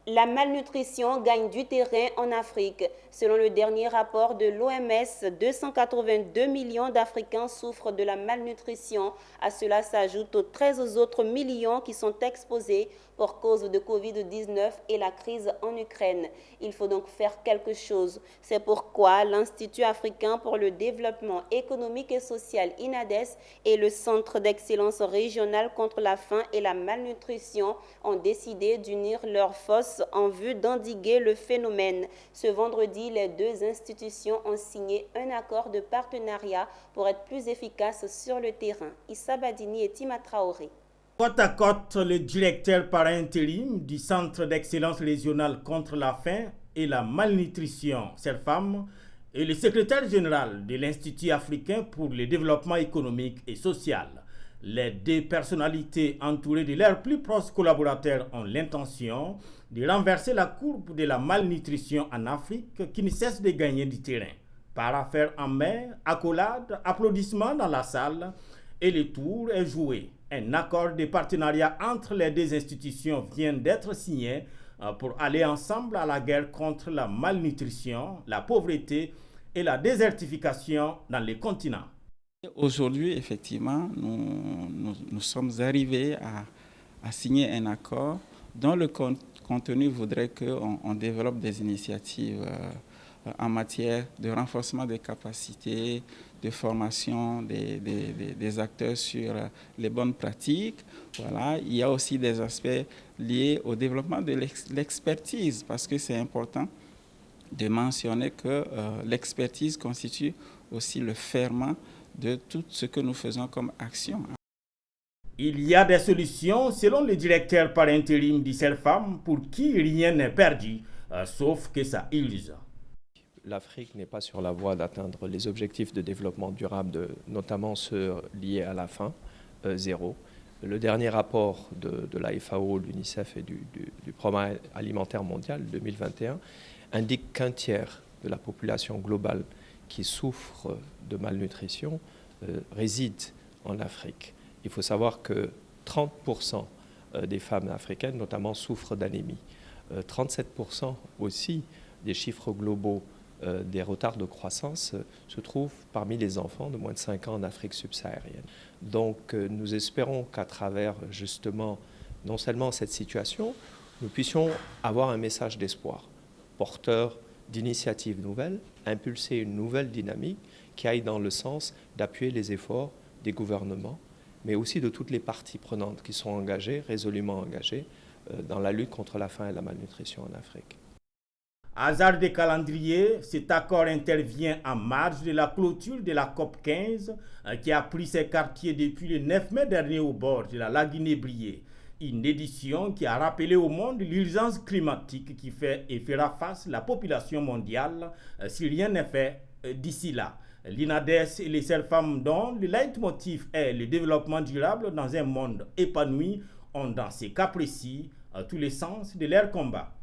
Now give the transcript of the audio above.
La malnutrition gagne du terrain en Afrique. Selon le dernier rapport de l'OMS, 282 millions d'Africains souffrent de la malnutrition. À cela s'ajoutent 13 autres millions qui sont exposés pour cause de Covid-19 et la crise en Ukraine. Il faut donc faire quelque chose. C'est pourquoi l'Institut africain pour le développement économique et social INADES et le Centre d'excellence régional contre la faim et la malnutrition ont décidé d'unir leurs forces en vue d'endiguer le phénomène. Ce vendredi, les deux institutions ont signé un accord de partenariat pour être plus efficaces sur le terrain. Issa Badini et Tima Traoré. Côte à côte, le directeur par intérim du Centre d'excellence régional contre la faim et la malnutrition, CERFAM, et le secrétaire général de l'Institut africain pour le développement économique et social. Les deux personnalités entourées de leurs plus proches collaborateurs ont l'intention de renverser la courbe de la malnutrition en Afrique qui ne cesse de gagner du terrain. Par affaire en main, accolades, applaudissements dans la salle et le tour est joué. Un accord de partenariat entre les deux institutions vient d'être signé pour aller ensemble à la guerre contre la malnutrition, la pauvreté et la désertification dans les continents. Aujourd'hui, effectivement, nous sommes arrivés à signer un accord dont le contenu voudrait qu'on développe des initiatives en matière de renforcement des capacités, de formation des acteurs sur les bonnes pratiques. Voilà. Il y a aussi des aspects liés au développement de l'expertise, parce que c'est important de mentionner que l'expertise constitue aussi le ferment de tout ce que nous faisons comme action. Il y a des solutions, selon le directeur par intérim du CERFAM, pour qui rien n'est perdu, sauf que ça use. L'Afrique n'est pas sur la voie d'atteindre les objectifs de développement durable, notamment ceux liés à la faim, zéro. Le dernier rapport de la FAO, l'UNICEF et du Programme alimentaire mondial 2021 indique qu'un tiers de la population globale qui souffre de malnutrition réside en Afrique. Il faut savoir que 30% des femmes africaines, notamment, souffrent d'anémie. 37% aussi des chiffres globaux des retards de croissance se trouvent parmi les enfants de moins de 5 ans en Afrique subsaharienne. Donc nous espérons qu'à travers justement non seulement cette situation, nous puissions avoir un message d'espoir, porteur d'initiatives nouvelles, impulser une nouvelle dynamique qui aille dans le sens d'appuyer les efforts des gouvernements, mais aussi de toutes les parties prenantes qui sont engagées, résolument engagées, dans la lutte contre la faim et la malnutrition en Afrique. Hasard de calendrier, cet accord intervient en marge de la clôture de la COP 15 qui a pris ses quartiers depuis le 9 mai dernier au bord de la lagune Brié. Une édition qui a rappelé au monde l'urgence climatique qui fait et fera face la population mondiale si rien n'est fait d'ici là. L'INADES et les CERFAM, dont le leitmotiv est le développement durable dans un monde épanoui, ont dans ces cas précis tous les sens de leur combat.